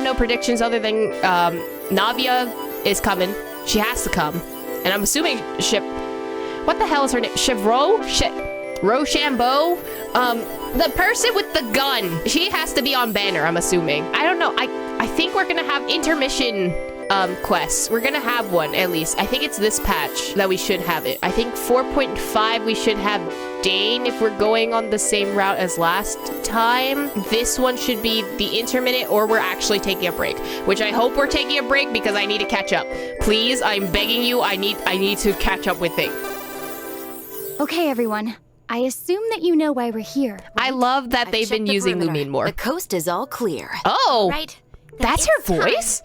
have no predictions other than Navia is coming. She has to come. And I'm assuming what the hell is her name? Rochambeau? The person with the gun. She has to be on banner, I'm assuming. I don't know. I think we're gonna have intermission quests. We're gonna have one, at least. I think it's this patch that we should have it. I think 4.5 we should have Dane if we're going on the same route as last time. This one should be the intermittent, or we're actually taking a break, which I hope we're taking a break because I need to catch up. Please, I'm begging you, I need to catch up with things. Okay, everyone. I assume that you know why we're here. Right? I love that they've been using Lumine more. The coast is all clear. Oh, right. That's her voice?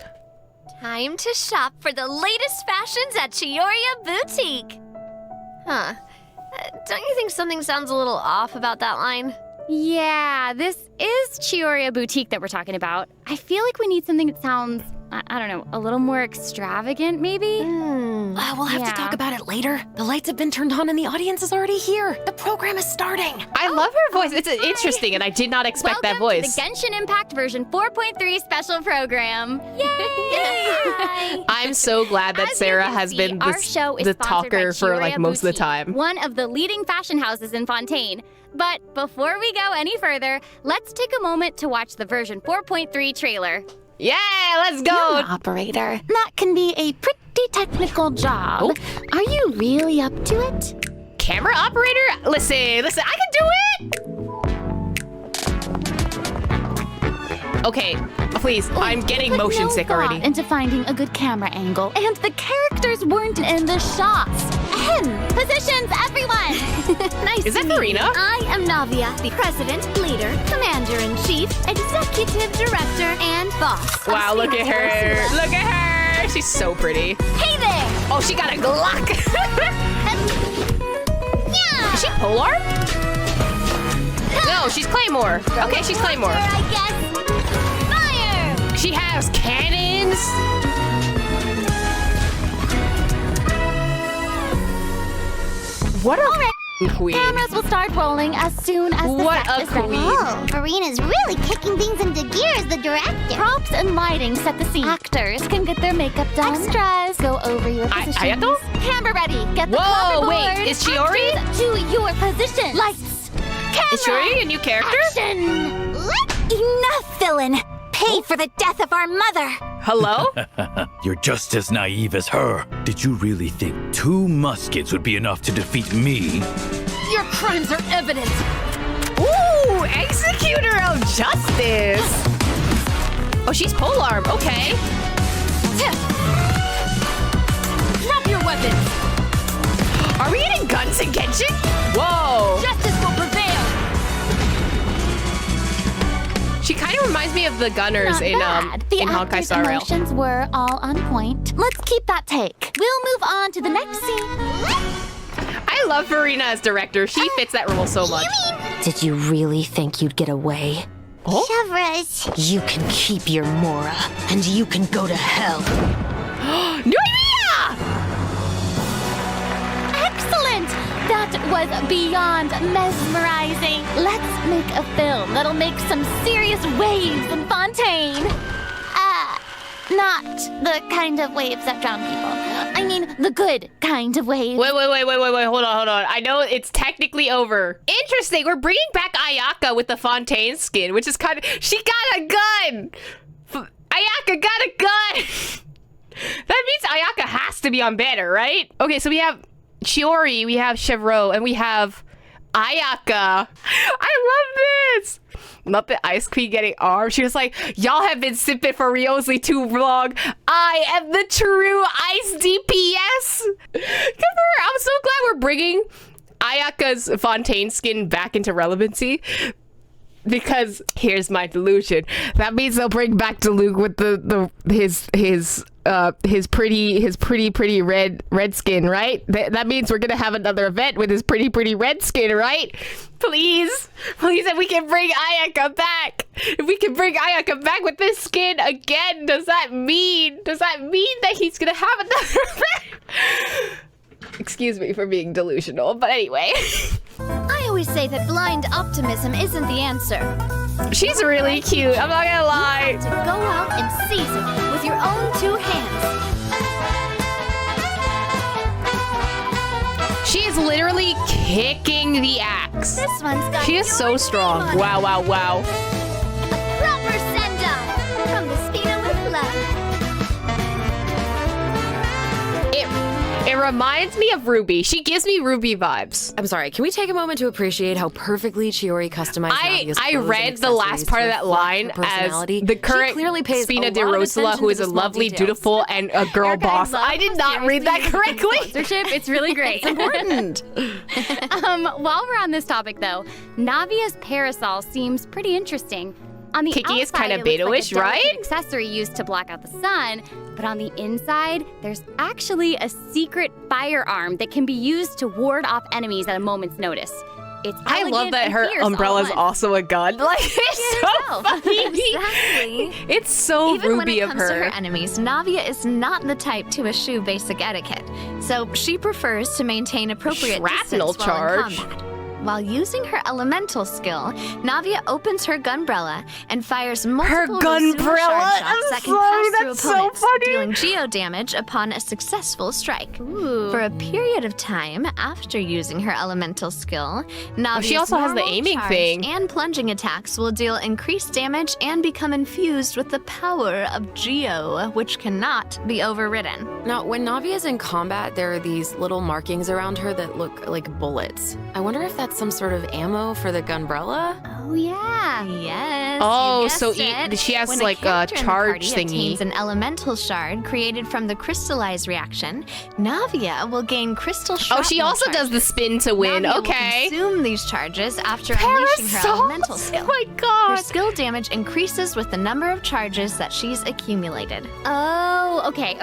Time to shop for the latest fashions at Chioria Boutique. Huh. Don't you think something sounds a little off about that line? Yeah, this is Chioria Boutique that we're talking about. I feel like we need something that sounds, I don't know, a little more extravagant, maybe? We'll have to talk about it later. The lights have been turned on and the audience is already here. The program is starting. I love her voice. It's interesting, and I did not expect that voice. Welcome to the Genshin Impact version 4.3 special program. Yay! I'm so glad that Sarah has been the talker for like most of the time. One of the leading fashion houses in Fontaine. But before we go any further, let's take a moment to watch the version 4.3 trailer. Yeah, let's go! Camera operator. That can be a pretty technical job. Oh. Are you really up to it? Camera operator? Listen, I can do it! Okay, please, I'm getting motion sick already. Into finding a good camera angle, and the characters weren't in the shots. Positions, everyone! Nice Is that to meet Farina? you. I am Navia, the president, leader, commander-in-chief, executive director, and boss. Wow, look at her. Look at her. She's so pretty. Hey there! Oh, she got a Glock. Yeah! Is she Polar? No, she's Claymore. Okay, she's Claymore. I guess. Fire! She has cannons. What a queen. Cameras will start rolling as soon as the What set a is ready. queen. Oh, Farina's really kicking things into gear as the director. Props and lighting set the scene. Actors can get their makeup done. Extras go over your positions. Ayato? Camera ready. Get the Whoa, wait, board. is Shiori? Actors to your position. Lights. Camera. Is Shiori a new character? Action. Enough, villain! Pay for the death of our mother! Hello? You're just as naive as her. Did you really think 2 muskets would be enough to defeat me? Your crimes are evident. Ooh, executor of justice. Oh, she's polearm. Okay. Drop your weapons. Are we getting guns in Genshin? Whoa. Justice will prevail. She kind of reminds me of the gunners Not in bad. The Honkai actors' Star Rail. emotions were all on point. Let's keep that take. We'll move on to the next scene. I love Farina as director. She fits that role so much. Did you really think you'd get away? Chevras. You can keep your Mora, and you can go to hell. Navia! Excellent! That was beyond mesmerizing. Let's make a film that'll make some serious waves in Fontaine. Not the kind of waves that drown people. I mean, the good kind of waves. Wait. Hold on. I know it's technically over. Interesting. We're bringing back Ayaka with the Fontaine skin, which is kind of... She got a gun! Ayaka got a gun! That means Ayaka has to be on banner, right? Okay, so we have Chiori, we have Chevreau, and we have Ayaka. I love this! Muppet Ice Queen getting armed. She was like, y'all have been sipping for Riosli too long. I am the true ice DPS. Good for her. I'm so glad we're bringing Ayaka's Fontaine skin back into relevancy. Because here's my delusion. That means they'll bring back Diluc with his pretty red skin, right? That means we're gonna have another event with his pretty red skin, right? Please, if we can bring Ayaka back. If we can bring Ayaka back with this skin again, does that mean that he's gonna have another event? Excuse me for being delusional, but anyway. I always say that blind optimism isn't the answer. She's really cute, I'm not gonna lie. To go out and season with your own 2 hands. She is literally kicking the axe. This one's got She is so your strong. name on it. Wow, wow, wow. Proper send-off from the Spina with love. It reminds me of Ruby. She gives me Ruby vibes. I'm sorry, can we take a moment to appreciate how perfectly Chiori customized Navia's I clothes read and the last accessories part of to that reflect line her as personality? the She current clearly pays Spina a de lot of Rosula, attention who to is the a small lovely, details. beautiful, and a girl Erica, boss. love I did how not read that seriously you correctly. take sponsorship. It's really great. It's important. While we're on this topic, though, Navia's parasol seems pretty interesting. On the Kiki is outside, kinda it looks like a beta-ish, right? delicate accessory used to block out the sun, but on the inside, there's actually a secret firearm that can be used to ward off enemies at a moment's notice. It's I love elegant that and her fierce all umbrella is at once. also a gun. Like, it's so funny. Exactly. It's so Even when Ruby it of comes to her her. enemies, Navia is not the type to eschew basic etiquette, so she prefers to maintain appropriate Shrapnel distance while in charge. combat. While using her elemental skill, Navia opens her gunbrella and fires multiple gunbrella? Rosula shard shots that can pass through That's so opponents, funny. dealing geo damage upon a successful strike. Ooh. For a period of time after using her elemental skill, Navia's she also has the normal, aiming charged, thing. and plunging attacks will deal increased damage and become infused with the power of Geo, which cannot be overridden. Now, when Navia's in combat, there are these little markings around her that look like bullets. I wonder if that's some sort of ammo for the gunbrella? Oh, yeah. Yes. Oh, you so guessed it. she has When like a character in the charge party thingy. obtains an elemental shard created from the crystallize reaction, Navia will gain crystal Oh, shrapnel she also does the charges. spin to win. Navia Okay. will consume these charges after unleashing her elemental Parasols? skill. Oh my Her god. skill damage increases with the number of charges that she's accumulated. Oh, okay.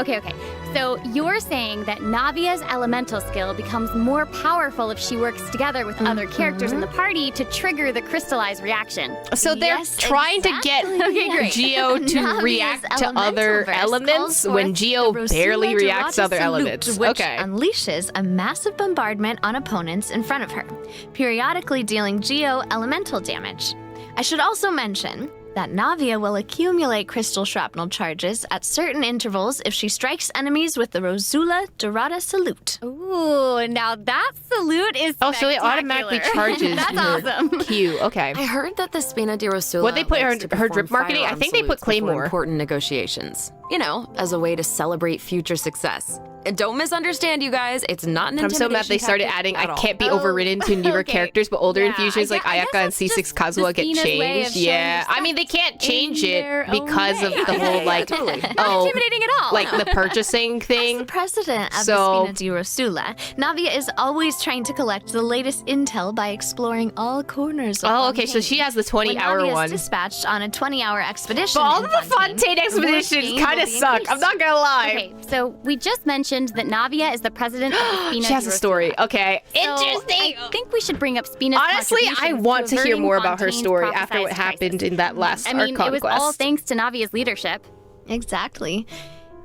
So you're saying that Navia's elemental skill becomes more powerful if she works together with other characters in the party to trigger the crystallized reaction. So they're Yes, trying to get exactly. Okay, great. Geo to Navia's react to elemental other verse elements calls when forth Geo the Rosula barely reacts to other Dorada elements. Salute, which Okay. unleashes a massive bombardment on opponents in front of her, periodically dealing Geo elemental damage. I should also mention that Navia will accumulate crystal shrapnel charges at certain intervals if she strikes enemies with the Rosula Dorada Salute. Ooh, now that salute is Oh, so it automatically spectacular. charges That's your awesome. Q. Okay. I heard that the Spina di Rosula What they put likes to her perform drip marketing? I firearm think they put salutes before Claymore. important negotiations. You know, as a way to celebrate future success. And don't misunderstand, you guys. It's not an I'm so mad they started tactic adding at I all. can't be overridden to newer okay. characters, but older Yeah, infusions like I guess Ayaka and that's C6 just Kazuha get Spina's way of changed. showing Yeah. I mean, they can't respect change in it their own because of way. the whole, like, totally. Not oh, intimidating at all. like the purchasing As thing. the president of So- the Spina di Rosula, Navia is always trying to collect the latest intel by exploring all corners of Oh, okay, so Fontaine. she has the When 20-hour Navia's one. dispatched on a 20-hour expedition But all in of the Fontaine the work expeditions gain kind will of be suck. I'm increased. not gonna lie. Okay, so we just mentioned that Navia is the president of the Spina She has di a story. Rosula. Okay. So Interesting. I think we should bring up Spina's Honestly, I contributions want to hear averting more about her Fontaine's story after what prophesized happened crisis. in that last I mean, Archon it was quest. all thanks to Navia's leadership. Exactly.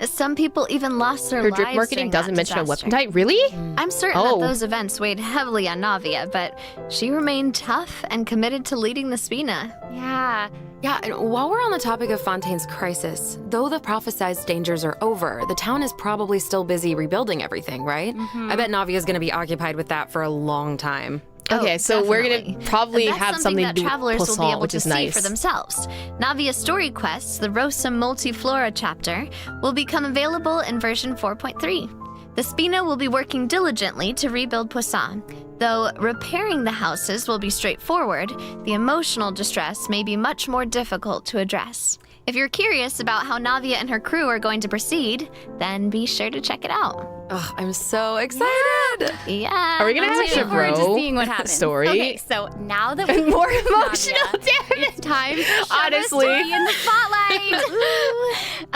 Some people even lost their Her lives drip marketing during doesn't that mention a disaster. weapon type. Really? I'm certain Oh. that those events weighed heavily on Navia, but she remained tough and committed to leading the Spina. Yeah. Yeah, and while we're on the topic of Fontaine's crisis, though the prophesized dangers are over, the town is probably still busy rebuilding everything, right? I bet Navia's gonna be occupied with that for a long time. Okay, Oh, so we're definitely. gonna probably That's have something that to do with travelers will be Poisson, able which to is see nice. for themselves. Navia's story quests, the Rosa Multiflora chapter, will become available in version 4.3. The Spina will be working diligently to rebuild Poisson. Though repairing the houses will be straightforward, the emotional distress may be much more difficult to address. If you're curious about how Navia and her crew are going to proceed, then be sure to check it out. Ugh, I'm so excited! Yeah. Are we gonna I'm have a looking forward to Chevreau seeing what happens. story? Okay, so now that we More know emotional Navia, damage. it's time for Shava's Honestly. to be in the spotlight.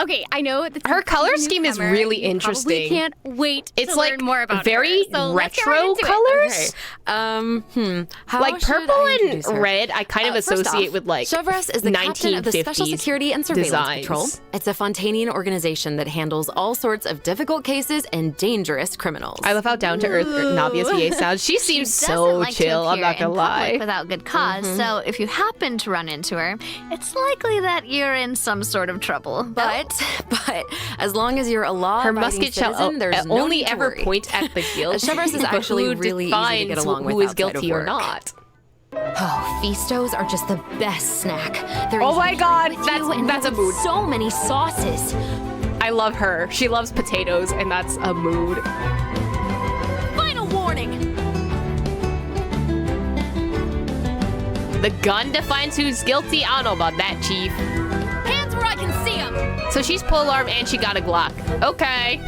Okay, I know that Her color she's a scheme is newcomer, really and you interesting. Probably can't wait It's to like learn more about very her. So let's get right retro into it. colors. How Like should purple I and introduce her? red, I kind of First associate off, with like Chevrolet is the captain of the Special 1950s Security and Surveillance designs. Patrol. It's a Fontanian organization that handles all sorts of difficult cases and dangerous criminals. I love how down to earth Navia's VA sounds. She seems Doesn't so like to chill. I'm appear not gonna in public lie. without good because so if you happen to run into her, it's likely that you're in some sort of trouble. but as long as you're a law Her musket shall citizen, there's no only need to ever worry. point at the guilty. Chevrolet is but actually who really easy to get defines along with who is outside of guilty or work. not. Oh, Feastos are just the best snack. They're Oh easy my to God, carry with you and that's a with mood. So many sauces. I love her. She loves potatoes, and that's a mood. Final warning. The gun defines who's guilty. I don't know about that, Chief. Hands where I can see them. So she's polearm and she got a Glock. Okay.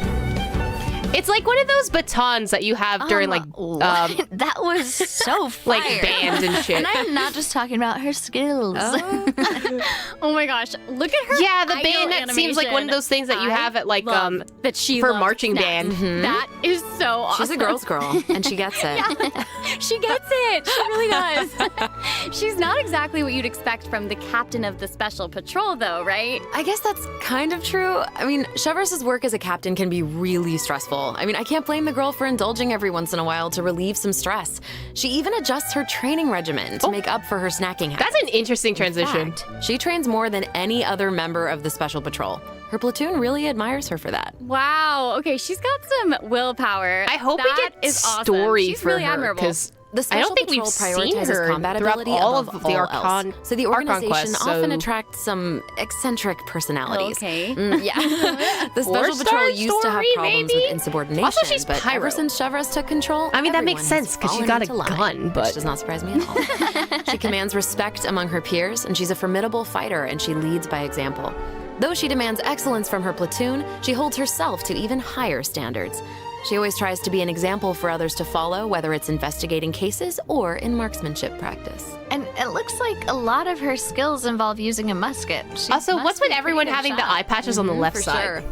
It's like one of those batons that you have during like that was so fire. like bands and shit. And I am not just talking about her skills. Oh my gosh, look at her. Yeah, the idle bayonet seems like one of animation. those things that you I have at like love that she for loves marching snacks. band. That is so awesome. She's a girl's girl, and she gets it. She gets it. She really does. She's not exactly what you'd expect from the captain of the special patrol, though, right? I guess that's kind of true. I mean, Chevrolet's work as a captain can be really stressful. I mean, I can't blame the girl for indulging every once in a while to relieve some stress. She even adjusts her training regimen to make up for her snacking habits. That's an interesting transition. She trains more than any other member of the Special Patrol. Her platoon really admires her for that. Wow. Okay, she's got some willpower. I hope That we get is awesome. story She's for really her admirable. because The I Special don't think Patrol we've seen prioritizes her combat throughout ability all above of the all Archon. else. So the Archon organization quests, often so- attracts some eccentric personalities. Okay. Yeah. The Special Four-star Patrol used to have story, problems maybe? with insubordination, Also, she's but pyro. ever since Chevrolet took control, I mean, that makes everyone has sense 'cause she's fallen got a into line, gun, but- which does not surprise me at all. She commands respect among her peers, and she's a formidable fighter, and she leads by example. Though she demands excellence from her platoon, she holds herself to even higher standards. She always tries to be an example for others to follow, whether it's investigating cases or in marksmanship practice. And it looks like a lot of her skills involve using a musket. She Also, must what's be with a everyone pretty good having the shot. eye patches on the left For side? sure.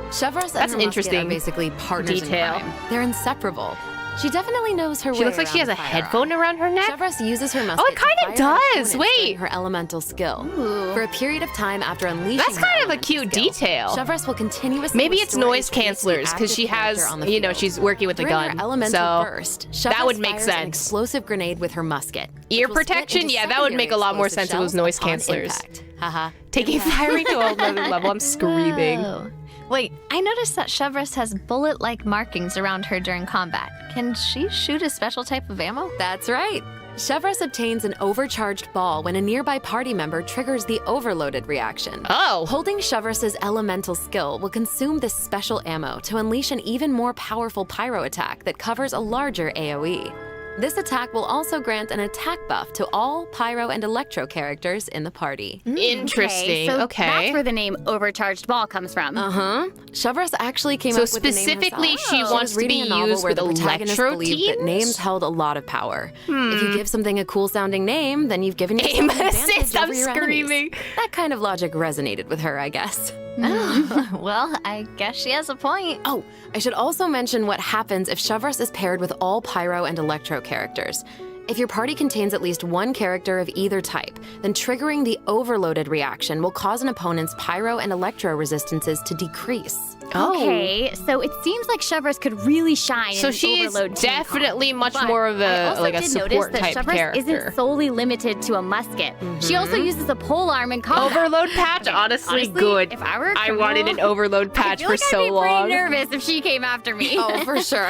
Chevrolet That's and an her musket interesting are basically partners detail. in crime. They're inseparable. She definitely knows her way She looks like she has around a the firearm. headphone around her neck. Chevrolet uses her musket. Oh, it kinda to fire her does. opponents Wait. during her elemental skill. For a period of time after unleashing That's her kind of a elemental cute skill, detail. Chevrolet will continuously Maybe it's restore noise and create the cancelers because she active has, character on the you know, field. she's working with a During gun. her elemental So burst, that Chevrolet would make fires an sense. explosive grenade with her musket. Ear which will split protection? into Yeah, that would make a lot more secondary sense if it was explosive noise shells upon cancelers. impact. Haha. taking firing to another level. I'm screaming. Whoa. Wait, I noticed that Chevrolet has bullet-like markings around her during combat. Can she shoot a special type of ammo? That's right. Chevrolet obtains an overcharged ball when a nearby party member triggers the overloaded reaction. Oh. Holding Chevrolet's elemental skill will consume this special ammo to unleash an even more powerful pyro attack that covers a larger AoE. This attack will also grant an attack buff to all pyro and electro characters in the party. Interesting. So Okay. that's where the name Overcharged Ball comes from. Uh-huh. Chevrolet actually came So up with the name specifically, herself. she was wants to reading be a novel used where with the protagonist electro believed that teams? names held a lot of power. If you give something a cool-sounding name, then you've given yourself Aim an advantage assist, over I'm your enemies. screaming. That kind of logic resonated with her, I guess. Oh, well, I guess she has a point. Oh, I should also mention what happens if Chevrolet is paired with all pyro and electro characters. If your party contains at least one character of either type, then triggering the overloaded reaction will cause an opponent's pyro and electro resistances to decrease. Okay, so it seems like Chevrolet could really shine So in she's Overload team comp. definitely much But more of I a also like a did support notice that type Chevrolet character. isn't solely limited to a musket. She also uses a polearm in combat. Overload patch, honestly, good. If I were a I wanted an criminal, overload I patch feel for like so I'd be long. pretty nervous if she came after me. Oh, for sure.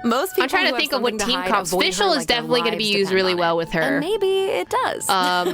Most people I'm trying who to have think of what something to team hide comps. avoid her Fischl is like their definitely going to be lives used depend really on well it. with her. And maybe it does. Um,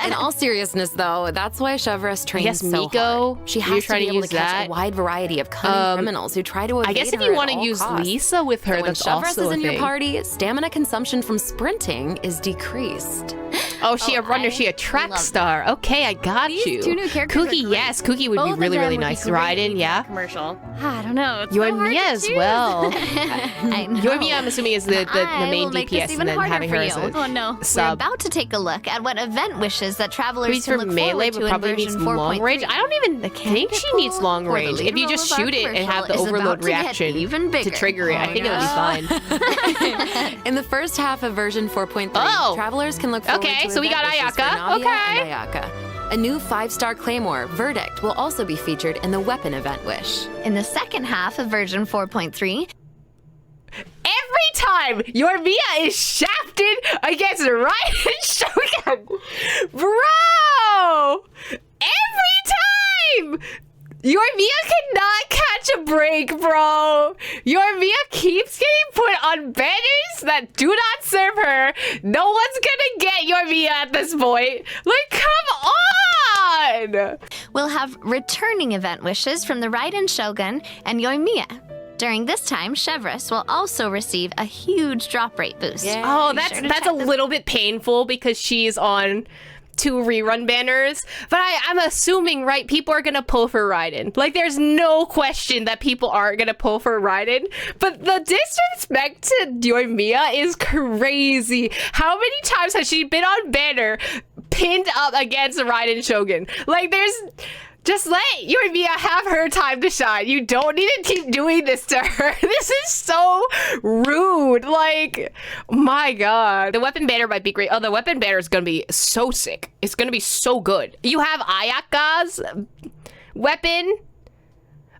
In all seriousness, though, that's why Chevrolet trains guess so Miko, hard. She you're has to trying be to able use to catch that. a wide variety of cunning criminals who try to evade I guess if her you at want to all use costs. Lisa with her, So when that's Chevrolet also is a in your thing. party, stamina consumption from sprinting is decreased. Oh, she a runner. She a I track love star. Okay, I got These you. two new characters are Kookie, great. yes. Kookie would Both be of really, them really would be nice. great Raiden, in yeah. that commercial. I don't know. It's You so and hard Mia to as choose. well. I know. You and Mia, I'm assuming, is the I main will make DPS this even and then harder having for her you. as a Oh no. We're sub. about to take a look at what event wishes that travelers Please can for look melee, forward but to in probably version needs 4.3. long range. I don't even think she needs long or the range. lead If you role just of our shoot it and have the commercial is overload about to get reaction even to bigger. trigger it, I think it'll be fine. In the first half of version 4.3, Oh! travelers can look forward Okay, to so we got event wishes for Ayaka. Navia Okay. and Ayaka. A new 5-star Claymore, Verdict, will also be featured in the weapon event wish. In the second half of version 4.3, Every time your Mia is shafted against Raiden Shogun, bro! Every time! Your Mia cannot catch a break, bro! Your Mia keeps getting put on banners that do not serve her. No one's gonna get your Mia at this point. Like, come on! we'll have returning event wishes from the Raiden Shogun and Yoimiya. During this time, Chevreuse will also receive a huge drop rate boost. Yeah. Oh, Be that's sure to that's a check the- little bit painful because she's on 2 rerun banners. But I'm assuming, right, people are gonna pull for Raiden. Like, there's no question that people aren't gonna pull for Raiden. But the disrespect to Yoimiya is crazy. How many times has she been on banner pinned up against Raiden Shogun? Like, there's... Just let Yoimiya have her time to shine. You don't need to keep doing this to her. This is so rude. Like, my god. The weapon banner might be great. Oh, the weapon banner is going to be so sick. It's going to be so good. You have Ayaka's weapon.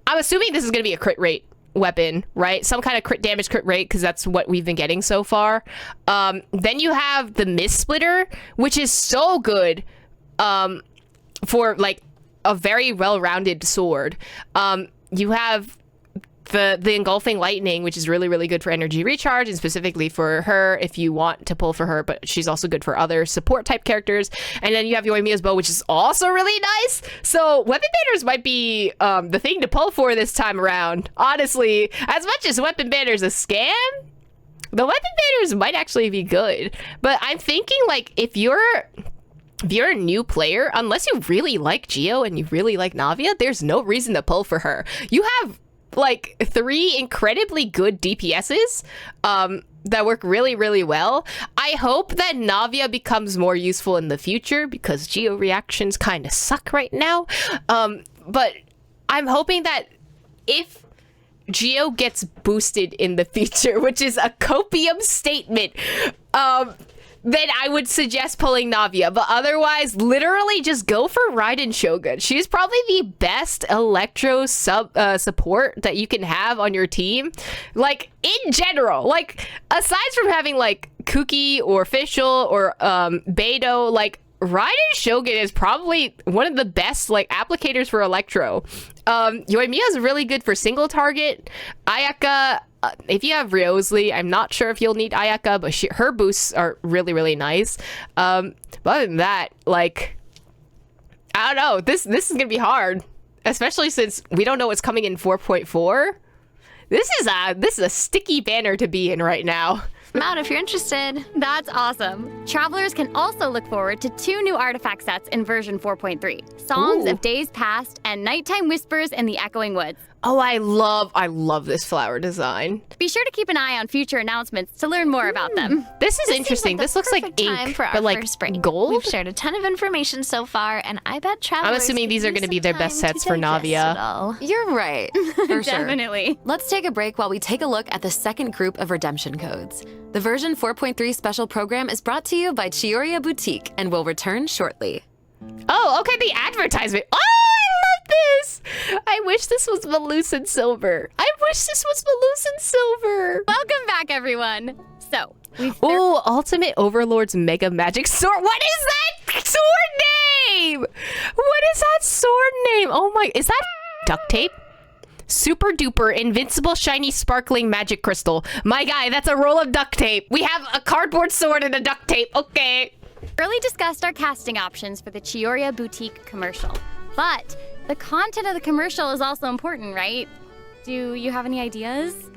I'm assuming this is going to be a crit rate weapon, right? Some kind of crit damage, crit rate, because that's what we've been getting so far. Then you have the Mist Splitter, which is so good for, like, a very well-rounded sword. You have the engulfing lightning, which is really, really good for energy recharge, and specifically for her if you want to pull for her, but she's also good for other support type characters. And then you have Yoimiya's bow, which is also really nice. So weapon banners might be the thing to pull for this time around. Honestly, as much as weapon banners a scam, the weapon banners might actually be good. But I'm thinking, like, if you're a new player, unless you really like Geo and you really like Navia, there's no reason to pull for her. You have, like, 3 incredibly good DPSs that work really, really well. I hope that Navia becomes more useful in the future because Geo reactions kind of suck right now. But I'm hoping that if Geo gets boosted in the future, which is a copium statement, then I would suggest pulling Navia. But otherwise, literally just go for Raiden Shogun. She's probably the best Electro support that you can have on your team. Like, in general. Like, aside from having, like, Kuki or Fischl or Beidou, like, Raiden Shogun is probably one of the best, like, applicators for Electro. Yoimiya is really good for single target. Ayaka... if you have Ryosley, I'm not sure if you'll need Ayaka, but her boosts are really, really nice. But other than that, like, I don't know. This is gonna be hard, especially since we don't know what's coming in 4.4. This is a sticky banner to be in right now. I'm out if you're interested. That's awesome. Travelers can also look forward to 2 new artifact sets in version 4.3. Songs Ooh. of Days Past and Nighttime Whispers in the Echoing Woods. Oh, I love this flower design. Be sure to keep an eye on future announcements to learn more about them. This is interesting. This looks like Perfect time ink, for our but like first break. gold. We've shared a ton of information so far, and I bet travelers. I'm assuming could these are use going to be some their best time sets to for digest Navia. it all. You're right, for sure. Definitely. Let's take a break while we take a look at the second group of redemption codes. The version 4.3 special program is brought to you by Chiyoria Boutique and will return shortly. Oh, okay, the advertisement. Oh, I love this. I wish this was Malucent Silver. I wish this was Malucent Silver. Welcome back, everyone. So, we've Oh, Ultimate Overlord's Mega Magic Sword. What is that sword name? What is that sword name? Oh my, is that duct tape? Super duper invincible shiny sparkling magic crystal. My guy, that's a roll of duct tape. We have a cardboard sword and a duct tape. Okay. early discussed our casting options for the Chiyoria Boutique commercial. But the content of the commercial is also important, right? Do you have any ideas?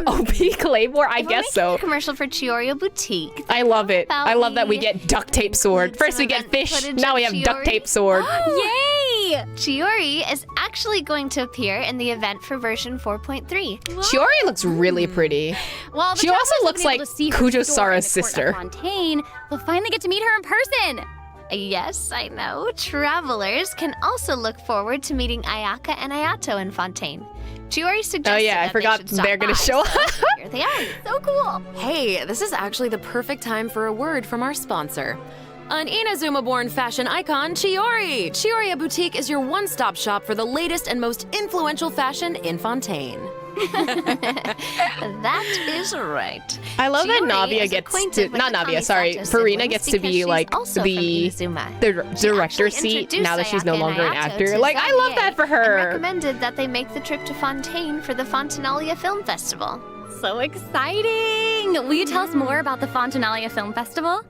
OP Claymore? I We're guess making so. a commercial for Chiorio Boutique. I love it. About I love that we me. get duct tape sword. First we get event fish, footage now of we have duct Chiori. tape sword. Yay! Chiori is actually going to appear in the event for version 4.3. Chiori looks really pretty. Well, the She also travelers will looks be able like to see her Kujo store in Sara's the court of sister. Fontaine. They'll finally get to meet her in person. Yes, I know. Travelers can also look forward to meeting Ayaka and Ayato in Fontaine. Chiori suggested Oh yeah, I that forgot they should stop they're gonna by, show so up. here they are. So cool. Hey, this is actually the perfect time for a word from our sponsor. An Inazuma-born fashion icon, Chiori! Chiori Boutique is your one-stop shop for the latest and most influential fashion in Fontaine. That is right. I love that Chiori Navia is gets acquainted to, with not the Navia, sorry, Kamisato Farina siblings gets to because be she's like also the from Inazuma. director She seat introduced now that she's no Ayaka longer an and Ayato actor. to Like, I love Xavier that for And her. recommended that they make the trip to Fontaine for the Fontanalia Film Festival. So exciting! Will you tell us more about the Fontanalia Film Festival?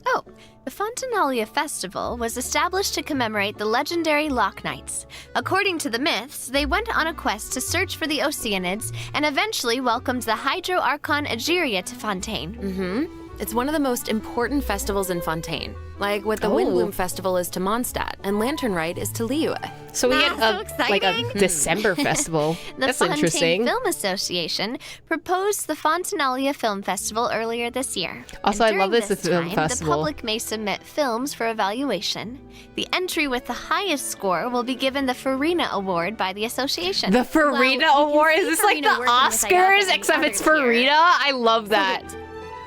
Oh, the Fontanalia Festival was established to commemorate the legendary Loch Knights. According to the myths, they went on a quest to search for the Oceanids and eventually welcomed the Hydro Archon Egeria to Fontaine. It's one of the most important festivals in Fontaine, like what the Windbloom Festival is to Mondstadt and Lantern Rite is to Liyue. So we get so like a exciting. December festival. The That's Fontaine interesting. Film Association proposed the Fontanalia Film Festival earlier this year. Also, And I love during this film time, festival. The public may submit films for evaluation. The entry with the highest score will be given the Farina Award by the association. The Farina Well, you can Award? see Is this like the Farina working with Ayaka Oscars, and the except it's others here. Farina? I love that.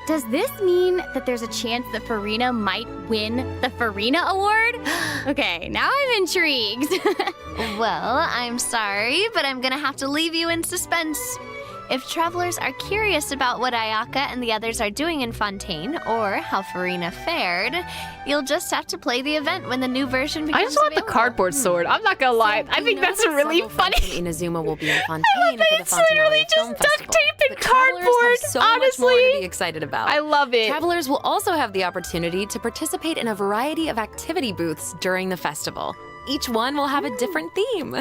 Does this mean that there's a chance that Farina might win the Farina Award? Okay, now I'm intrigued. Well, I'm sorry, but I'm gonna have to leave you in suspense. If travelers are curious about what Ayaka and the others are doing in Fontaine, or how Farina fared, you'll just have to play the event when the new version becomes I just want the available. cardboard sword. I'm not gonna lie. I We think know that's that really several fans funny. from Inazuma will be in I love Fontaine that for the it's literally Fontanalia Film just duct Festival. tape and But travelers cardboard, have so much more to honestly. be excited about. I love it. Travelers will also have the opportunity to participate in a variety of activity booths during the festival. Each one will have a different theme.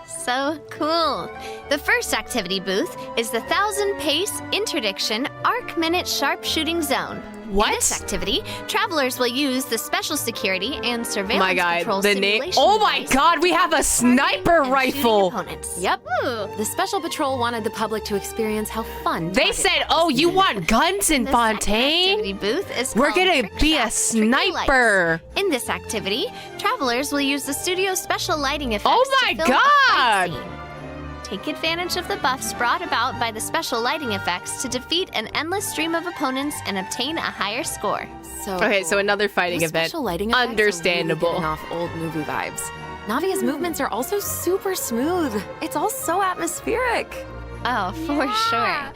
So cool. The first activity booth is the 1,000 Pace Interdiction Arc Minute Sharpshooting Zone. What? In this activity, travelers will use the special security and Oh surveillance my god, patrol the name. simulation Oh my device god, we have a sniper and shooting rifle. opponents. Yep. The Special Patrol wanted the public to experience how fun They target said, practice "Oh, you is." want guns in The second Fontaine? activity booth is We're called gonna Trick be a Shots, Tricky Lights. sniper." In this activity, travelers will use the studio's special lighting effects Oh my to film a fight God! scene. Take advantage of the buffs brought about by the special lighting effects to defeat an endless stream of opponents and obtain a higher score. So Okay, so another fighting Those event. special lighting effects are Understandable. Really giving off old movie vibes. Navia's movements are also super smooth. It's all so atmospheric. Oh, for sure.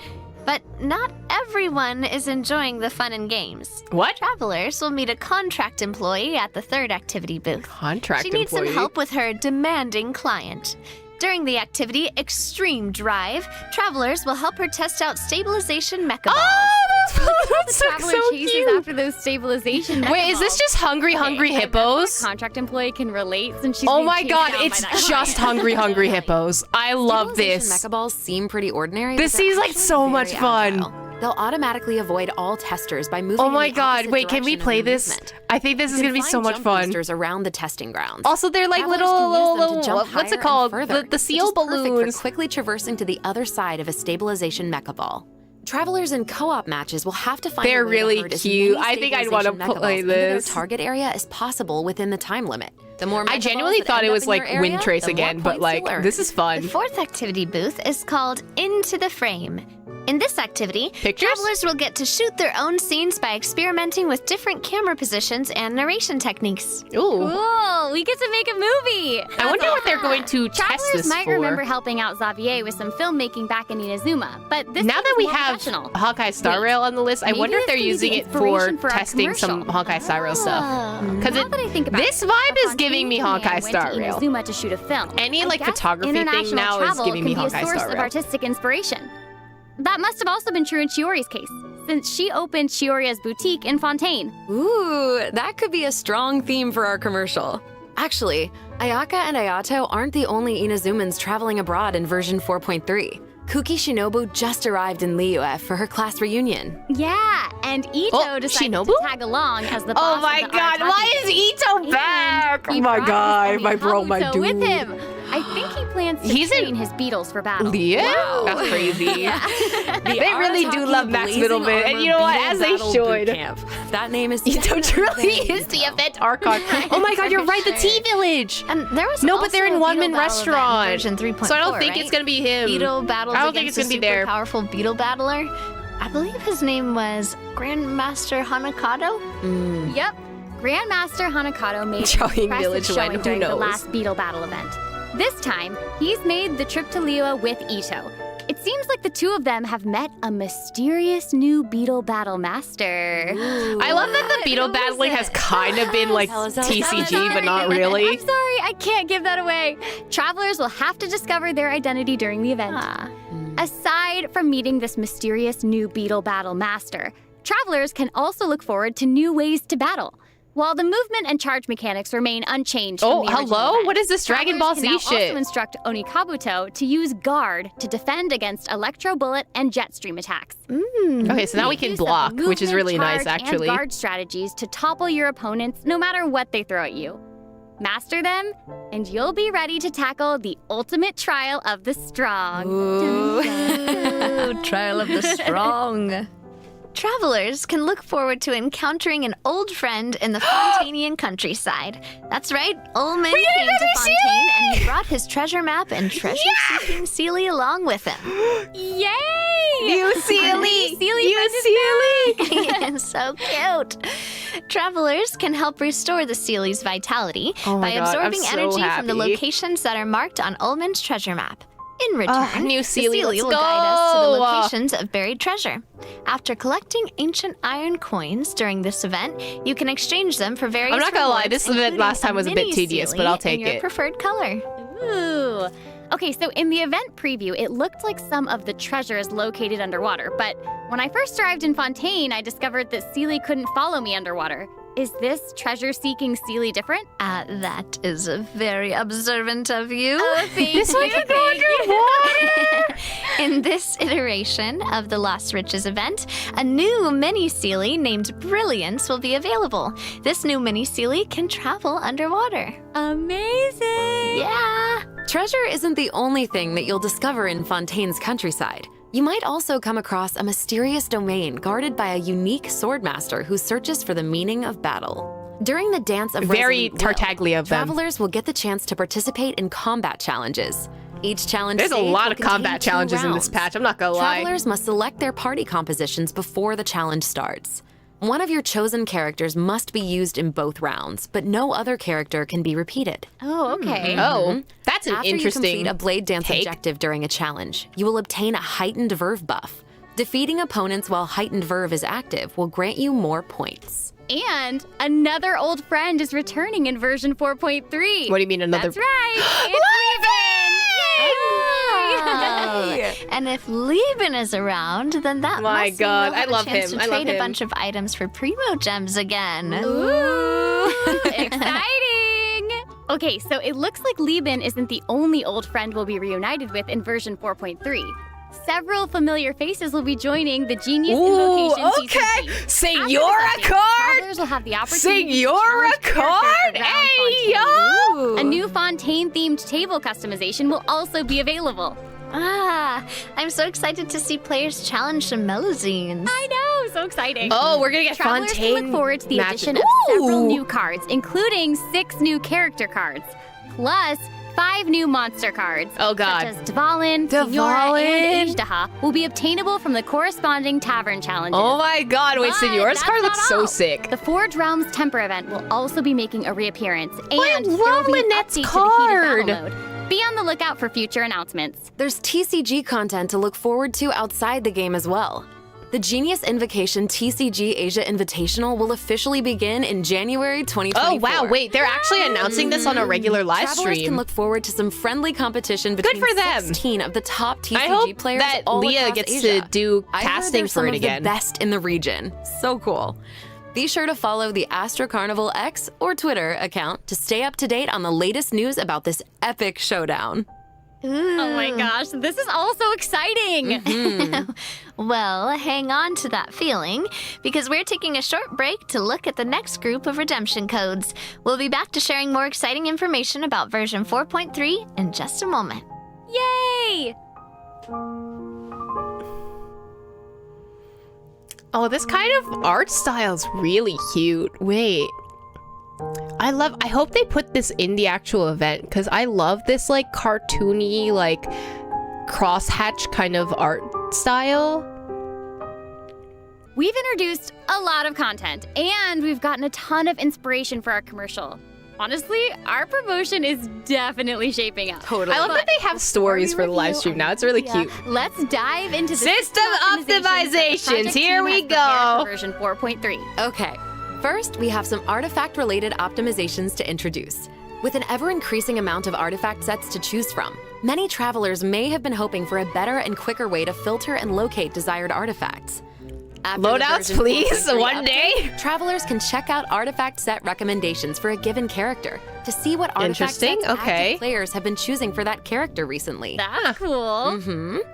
But not everyone is enjoying the fun and games. What? Travelers will meet a contract employee at the third activity booth. Contract She needs employee. some help with her demanding client. During the activity Extreme Drive, travelers will help her test out stabilization mecha balls. Oh, that's The so, traveler so chases cute. after those stabilization. Wait, is this just Hungry Hungry I bet the Hippos? contract employee can relate since she's Oh being my chased god, down by it's that just client. Hungry Hungry Hippos. I love Stabilization this. Mecha balls seem pretty ordinary. This but they're seems like actually so much very fun. agile. They'll automatically avoid all testers by moving. Oh in my the god, opposite wait, can we direction of play the this? movement. I think this is You gonna can be so find much jump fun. boosters around the testing grounds. Also, they're like Travelers little, can use them to little, jump what's it higher and called? further, The seal which is perfect balloons. for quickly traversing to the other side of a stabilization mecha ball. Travelers in co-op matches will have to find They're a way to really hurt as cute. many I think I'd wanna stabilization mecha play balls into their this. target area as possible within the time limit. The more I mecha genuinely balls that thought end it up was in like your area, Wind Trace the more again, but points like, you'll earn. this is The fun. fourth activity booth is called Into the Frame. In this activity, Pictures? travelers will get to shoot their own scenes by experimenting with different camera positions and narration techniques. Ooh. Cool, we get to make a movie. I wonder what they're going to test Travelers this might for. remember helping out Xavier with some filmmaking back in Inazuma, but this Now that seems we more have professional. Hawkeye Star Wait, Rail on the list, I maybe wonder if this they're can be using the it for inspiration for our testing some commercial. Hawkeye Star Rail stuff. Because Now that I think about this it, vibe the is giving me Fontaine Hawkeye command Star went to Rail. Inazuma to shoot a film. Any, I like, guess photography thing international now is travel giving me can be Hawkeye a source Star of Rail. artistic inspiration. That must have also been true in Chiori's case, since she opened Chioria's boutique in Fontaine. Ooh, that could be a strong theme for our commercial. Actually, Ayaka and Ayato aren't the only Inazumans traveling abroad in version 4.3. Kuki Shinobu just arrived in Liyue for her class reunion. Yeah, and Ito decided Shinobu? to tag along as the boss Oh my of the god, Arataki why is gang. Ito And back? he Oh my brought god, his my enemy bro, my Kabuto dude. with him. I think he plans to He's in- train his beetles for battle. Yeah? That's crazy. They really do love Max Middleman, and you know what? As they should. That name is Ito truly is the event Archon. Oh my god, you're right, the Tea Village. And there was No, also but they're in a one-man beetle battle event restaurant. in version 3.4, So I don't think right? it's gonna be him. Beetle battles I don't think against it's gonna a be super there. powerful beetle battler. I believe his name was Grandmaster Hanakado. Yep. Grandmaster Hanakato made Showing an Village impressive when, showing who during the knows? last Beetle Battle event. This time, he's made the trip to Liyue with Ito. It seems like the two of them have met a mysterious new Beetle Battle Master. I love that the beetle battling has kind of been like TCG, but not really. I'm sorry, I can't give that away. Travelers will have to discover their identity during the event. Aside from meeting this mysterious new Beetle Battle Master, travelers can also look forward to new ways to battle. While the movement and charge mechanics remain unchanged Oh, from the original hello? event, What is this Dragon Ball Z travelers can now shit? also instruct Onikabuto to use Guard to defend against Electro Bullet and Jet Stream attacks. Okay, so now we can Use of the block, which is movement, really nice, charge, actually. And Guard strategies to topple your opponents no matter what they throw at you. Master them, and you'll be ready to tackle the ultimate trial of the strong. Ooh, Trial of the Strong. Travelers can look forward to encountering an old friend in the Fontanian countryside. That's right, Ullman came to Fontaine and he brought his treasure map and treasure-seeking Sealy along with him. Yay! You Sealy! Sealy You Sealy! He is so cute. Travelers can help restore the Sealy's vitality Oh my by God, I'm absorbing so energy from the happy. locations that are marked on Ullman's treasure map. In return, new the Sealy, Sealy let's will guide us to the go. locations of buried treasure. After collecting ancient iron coins during this event, you can exchange them for various I'm not gonna lie, rewards, this event including last time was a bit mini tedious, but Sealy I'll take in your it. preferred color. Ooh. Okay, so in the event preview, it looked like some of the treasure is located underwater, but when I first arrived in Fontaine, I discovered that Sealy couldn't follow me underwater. Is this treasure-seeking Sealy different? That is very observant of you. Oh, thank This one can go underwater! In this iteration of the Lost Riches event, a new mini Sealy named Brilliance will be available. This new mini Sealy can travel underwater. Amazing! Yeah. Treasure isn't the only thing that you'll discover in Fontaine's countryside. You might also come across a mysterious domain guarded by a unique swordmaster who searches for the meaning of battle. During the Dance of Very Resolute Will, Tartaglia of them. travelers will get the chance to participate in combat challenges. Each challenge There's a stage lot will of combat contain 2 challenges in this rounds. patch, I'm not gonna lie. Travelers must select their party compositions before the challenge starts. One of your chosen characters must be used in both rounds, but no other character can be repeated. Oh, okay. Oh, that's an After you interesting complete a blade dance take. objective during a challenge, you will obtain a heightened verve buff. Defeating opponents while heightened verve is active will grant you more points. And another old friend is returning in version 4.3. What do you mean another? That's right. It's Oh. And if Lieben is around, then that My must mean God, we'll have I love a chance him. to I love trade a him. bunch of items for primo gems again. Ooh, exciting! Okay, so it looks like Lieben isn't the only old friend we'll be reunited with in version 4.3. Several familiar faces will be joining the Genius Ooh, Invocation okay. TCG. Senora After this update, card? travelers will have the opportunity to Senora challenge characters card? around Hey, Fontaine. yo! A new Fontaine-themed table customization will also be available. I'm so excited to see players challenge some Melazines. I know, so exciting. Oh, we're gonna get Travelers Fontaine can look forward to the matches. addition of several Ooh. new cards, including 6 new character cards, plus 5 new monster cards. Oh, God. Such as Dvalin, Senora, Dvalin. and Ajdaha will be obtainable from the corresponding tavern challenges. Oh my God! Wait, But Senora's that's card not looks so all. sick. The Forge Realms Temper event will also be making a reappearance, and I there love will be an Lynette's update card. to the heated battle mode. Be on the lookout for future announcements. There's TCG content to look forward to outside the game as well. The Genius Invocation TCG Asia Invitational will officially begin in January 2024. Oh wow! Wait, they're actually announcing this on a regular live Travelers can stream. look forward to some friendly competition between for them. 16 of the top TCG I hope players that all Leah across gets Asia. to do I heard casting they're for some it of again. the best in the region. So cool. Be sure to follow the Astro Carnival X or Twitter account to stay up to date on the latest news about this epic showdown. Oh my gosh, this is all so exciting. Well, hang on to that feeling, because we're taking a short break to look at the next group of redemption codes. We'll be back to sharing more exciting information about version 4.3 in just a moment. Yay! Oh, this kind of art style is really cute. Wait. I hope they put this in the actual event, because I love this like cartoony, like crosshatch kind of art style. We've introduced a lot of content, and we've gotten a ton of inspiration for our commercial. Honestly, our promotion is definitely shaping up. Totally. I love that they have stories for the live stream now. It's really cute. Let's dive into the System optimizations. Here we go. Version 4.3. Okay, first we have some artifact-related optimizations to introduce. With an ever-increasing amount of artifact sets to choose from, many travelers may have been hoping for a better and quicker way to filter and locate desired artifacts. After the Loadouts, version please, 4.3 one day. Travelers can check out artifact set recommendations for a given character to see what artifact Interesting, sets okay. active players have been choosing for that character recently. That's cool.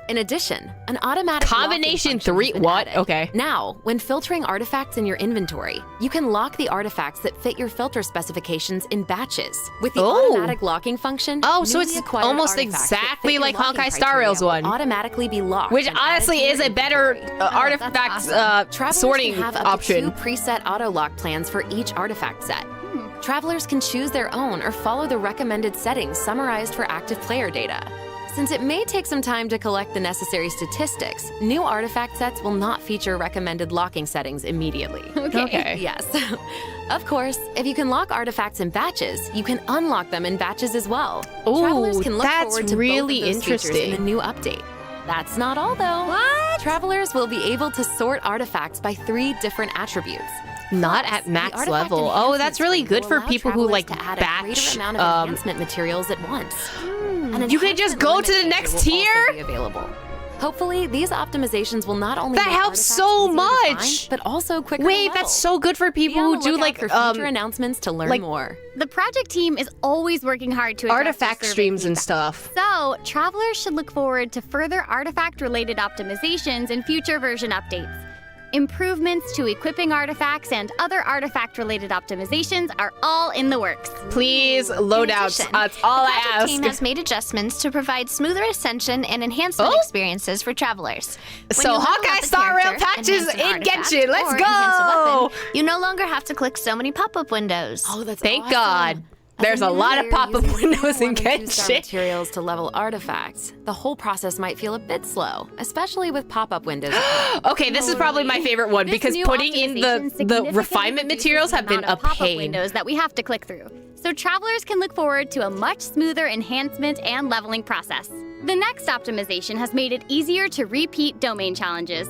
In addition, an automatic Combination locking function 3. has been What? added. Okay. Now, when filtering artifacts in your inventory, you can lock the artifacts that fit your filter specifications in batches. With the Oh. automatic locking function, Oh, so newly it's acquired almost artifacts that fit exactly your like locking Honkai Star criteria Rails will one. automatically be locked. Which and added honestly to your is a better artifacts Travelers sorting can have up option. to 2 preset auto-lock plans for each artifact set. Travelers can choose their own or follow the recommended settings summarized for active player data. Since it may take some time to collect the necessary statistics, new artifact sets will not feature recommended locking settings immediately. Okay. Yes. Of course, if you can lock artifacts in batches, you can unlock them in batches as well. Ooh, Travelers can look that's forward to really both of those features in interesting. the new update. That's not all, though. What? Travelers will be able to sort artifacts by 3 different attributes. Not Plus, at the max artifact level. Oh, enhancement that's really screen good will for allow people who travelers like to add a batch. greater amount of enhancement materials at once. An You can just enhancement go to the limit next will also tier? be available. Hopefully, these optimizations will not only That make helps artifacts so easier to find, much. but also quicker to Wait, level. that's so good for Be people on who the do lookout like for future announcements to learn like more. The project team is always working hard to address artifact the survey streams and feedback. stuff. So, travelers should look forward to further artifact-related optimizations in future version updates. Improvements to equipping artifacts and other artifact-related optimizations are all in the works. Please, In loadouts. addition, That's all the I project ask. team has made adjustments to provide smoother ascension and enhancement Oh. experiences for travelers. When So you level Hawkeye up a Star Rail character, patches enhance an in artifact, Genshin. Let's or enhance a go. weapon, you no longer have to click so many pop-up windows. Oh, that's Thank awesome. God. As There's a new lot of player pop-up using windows in tier 1 and 2-star Genshin. materials to level artifacts, the whole process might feel a bit slow, especially with pop-up windows. Okay, this is probably my favorite one This because new putting in optimization the significantly refinement reduces materials the have been amount a of pop-up pain. windows that we have to click through. So travelers can look forward to a much smoother enhancement and leveling process. The next optimization has made it easier to repeat domain challenges.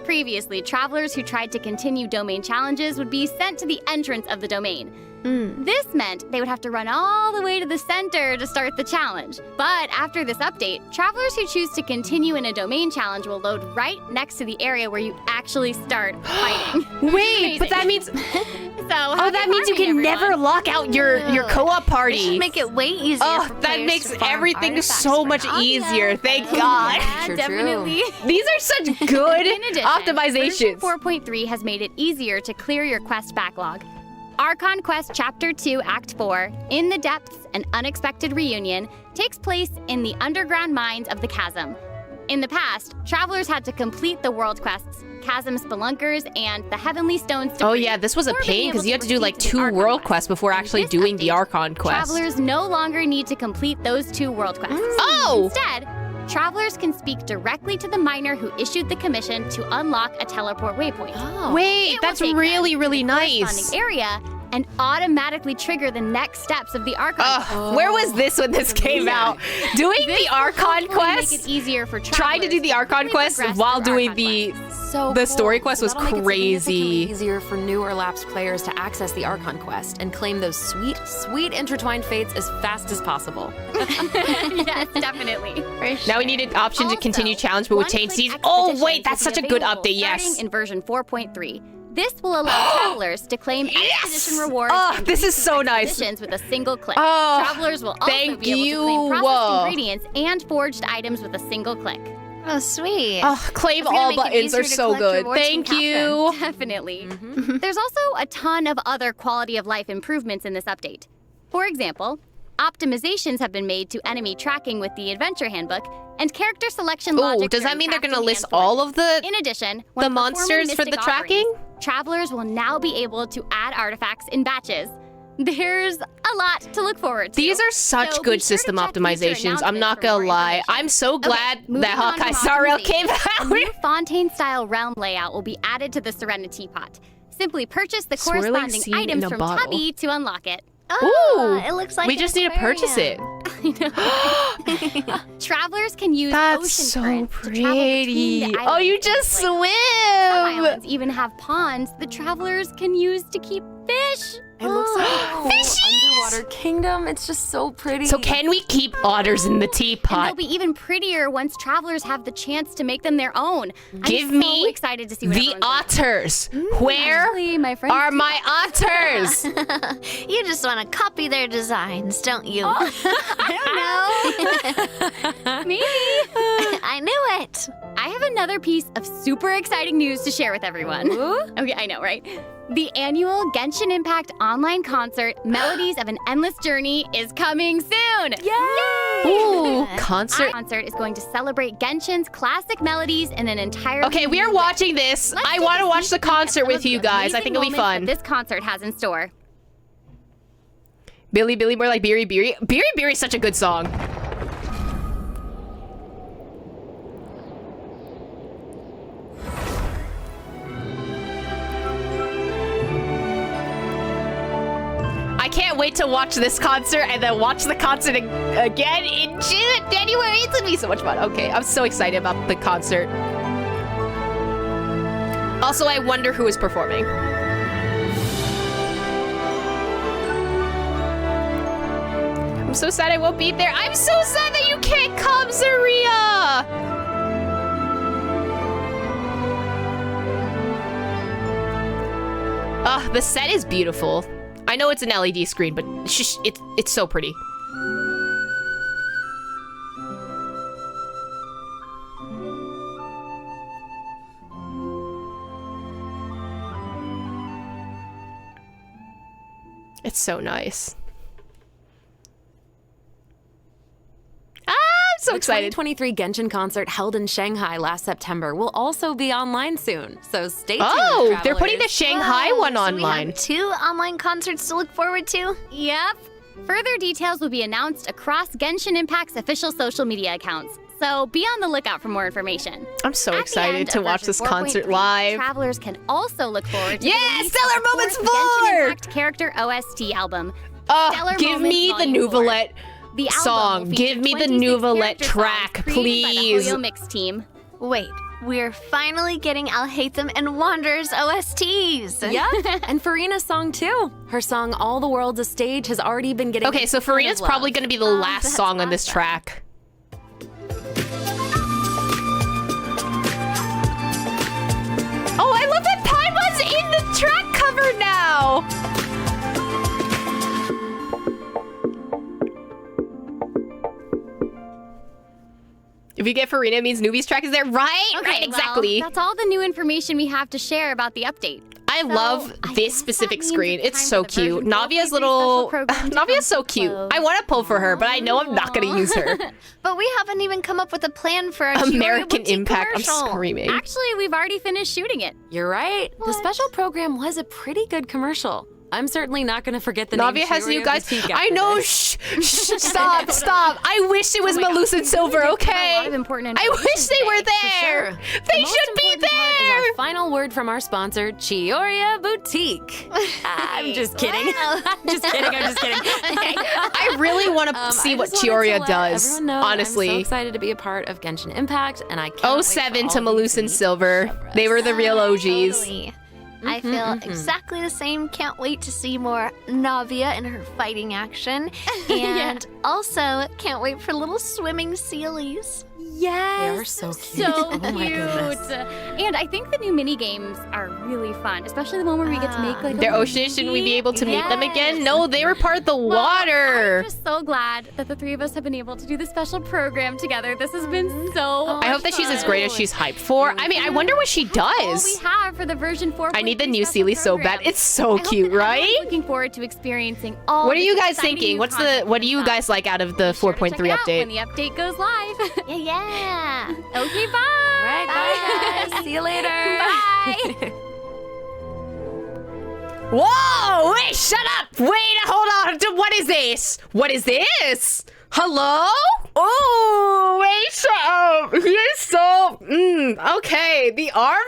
Previously, travelers who tried to continue domain challenges would be sent to the entrance of the domain. This meant they would have to run all the way to the center to start the challenge. But after this update, travelers who choose to continue in a domain challenge will load right next to the area where you actually start fighting. Wait, but that means So, oh, that means you can never lock out your co-op They party. should make it way easier Oh, for that players makes to farm everything artifacts so for much Navias. easier. Thank God. Yeah, True, definitely. These are such good In addition, optimizations. version 4.3 has made it easier to clear your quest backlog. Archon Quest Chapter 2 Act 4, In the Depths, An Unexpected Reunion, takes place in the underground mines of the Chasm. In the past, travelers had to complete the world quests, Chasm Spelunkers, and the Heavenly Stones to Oh breathe yeah, this was a before being pain because able you had to do proceed like the 2 Archon world quest. quests before In actually this doing the update, Archon quest. Travelers no longer need to complete those 2 world quests. Oh! Instead, travelers can speak directly to the miner who issued the commission to unlock a teleport waypoint. Oh. Wait, It will that's take really, them really to the nice. corresponding area and automatically trigger the next steps of the Archon quest. Ugh, where was this when this came out? Doing This the will Archon hopefully quest? make it easier for Trying to do the travelers Archon quickly quest progress while through doing Archon the quests. So The story cool. quest was That'll make it crazy. significantly easier for new or lapsed players to access the Archon quest and claim those sweet, sweet intertwined fates as fast as possible. Yes, definitely. Now we need an option to Also, continue challenge, but with change one-click seeds. Oh expeditions wait, that's will such a be good available update. starting Yes. in version 4.3. This will allow travelers to claim expedition rewards and this is so nice. expeditions with a single click. Oh, Travelers will also thank be able to you. claim processed ingredients and forged items with a single click. Oh, sweet. Oh, claim It's gonna all make it buttons easier are to so collect good. rewards Thank from you. Definitely. There's also a ton of other quality of life improvements in this update. For example, optimizations have been made to enemy tracking with the Adventure Handbook, and character selection logic. Ooh, does that during mean they're going to crafting list and sorting. all of the... In addition, the when performing monsters for the mystic tracking? offerings, travelers will now be able to add artifacts in batches. There's a lot to look forward to. These are such So be good sure to system check future optimizations. I'm not announcements for gonna more lie. information. I'm so glad moving that on Hawkeye from Star Rail optimization, came A out. new Fontaine-style realm layout will be added to the Serenity Pot. Simply purchase the Swirling corresponding scene items in a from bottle. Tubby to unlock it. Oh, Ooh, it looks like we an just need to purchase it. aquarium. Travelers can use That's ocean so currents to travel between the pretty. Oh, islands. you just Like, swim. some islands even have ponds that travelers can use to keep fish. It looks like a cool Fishies! underwater kingdom. It's just so pretty. So can we keep otters in the And teapot? they'll be even prettier once travelers have the chance to make them their own. Give I'm me so excited to see what The everyone's otters. Where Actually, my friend are my otters? You just want to copy their designs, don't you? Maybe. I knew it. I have another piece of super exciting news to share with everyone. Okay, I know, right? The annual Genshin Impact online concert, Melodies of an Endless Journey, is coming soon. Yay! Ooh, Our concert. concert is going to celebrate Genshin's classic melodies in an entirely Okay, we are new way. watching this. Let's I take want to a watch sneak the peek at concert some with of you the guys. I think it'll be amazing fun. moments that this concert has in store. Billy, Billy, more like Beery, Beery. Beery, Beery is such a good song. I can't wait to watch this concert and then watch the concert again in January. It's gonna be so much fun. Okay, I'm so excited about the concert. Also, I wonder who is performing. I'm so sad I won't be there. I'm so sad that you can't come, Zaria! The set is beautiful. I know it's an LED screen, but it's so pretty. It's so nice. I'm so The excited. 2023 Genshin concert held in Shanghai last September will also be online soon, so stay tuned. Oh, they're putting the travelers. Shanghai Whoa, one so online. We have 2 online concerts to look forward to. Yep. Further details will be announced across Genshin Impact's official social media accounts, so be on the lookout for more information. I'm so At the excited end to of watch version this concert 4.3, live. Travelers can also look forward to Yeah, the release Stellar of the Moments 4th 4! Genshin Impact character OST album. Stellar Give Moments me the Volume 4. Nouvelette The album song. will feature Give me the 26 Nouvelette character track, songs created please. by the Hoyo Mix team. Wait, we're finally getting I'll Hate Them and Wanderers OSTs. Yeah, and Farina's song too. Her song "All the World's a Stage" has already been getting. Okay, so a ton of Farina's love. probably going to be the last that's song on this awesome. track. Oh, I love that Paimon's in the track cover now. If you get Farina, it means Newbie's track is there, right? Okay, right, well, exactly. that's all the new information we have to share about the update. I love I this guess specific that means screen. it's It's time so for the cute. version 4.3 Navia's special little... program to Navia's come so to cute. close. I want to pull for her, but I know I'm not going to use her. But we haven't even come up with a plan for a American Chiori Boutique Impact. I'm commercial. screaming. Actually, we've already finished shooting it. You're right. The special program was a pretty good commercial. I'm certainly not going to forget the name. Navia has Chiori you guys. Boutique I after know. this. Shh. Stop. Stop. I wish it was Malus and Silver. A lot Okay. of important I wish they were there. Sure. They The most should be important part is there. our final word from our sponsor, Chioria Boutique. I'm just kidding. Just kidding. I'm just kidding. I really want to see I what just wanted Chioria to let does. everyone know I'm so Honestly. excited to be a part of Genshin Impact, and I can't wait 07 for to all of you Malus and meet Silver. Cerberus. They were the real OGs. Totally. I feel exactly the same. Can't wait to see more Navia in her fighting action. And also, can't wait for little swimming sealies. Yes. They are so cute. So Oh my cute. goodness. And I think the new mini games are really fun, especially the one where we get to make like Their a ocean, shouldn't we be able to meet them again? Yes. No, they were part of the Well, water. I'm just so glad that the three of us have been able to do this special program together. This has been so I hope that she's as great as she's hyped for. I mean, I wonder what she all we does. have for the version 4. I need the new Sealy so bad. It's so cute, right? Looking forward to experieing all. What are you this guys exciting thinking? new What do you content guys like out of the Be sure to 4.3 check it out when update? the update goes live. Yeah. Okay, bye. All right, bye guys. See you later. Bye. Whoa! Wait, shut up! Wait, hold on. What is this? What is this? Hello? Oh, wait, shut up. You're so... okay, the armor?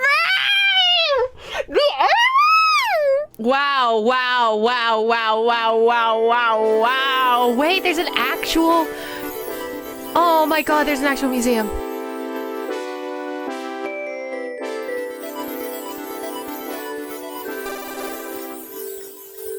The armor? Wow, wow, wow, wow, wow, wow, wow, wow. Wait, there's an actual... Oh my god, there's an actual museum.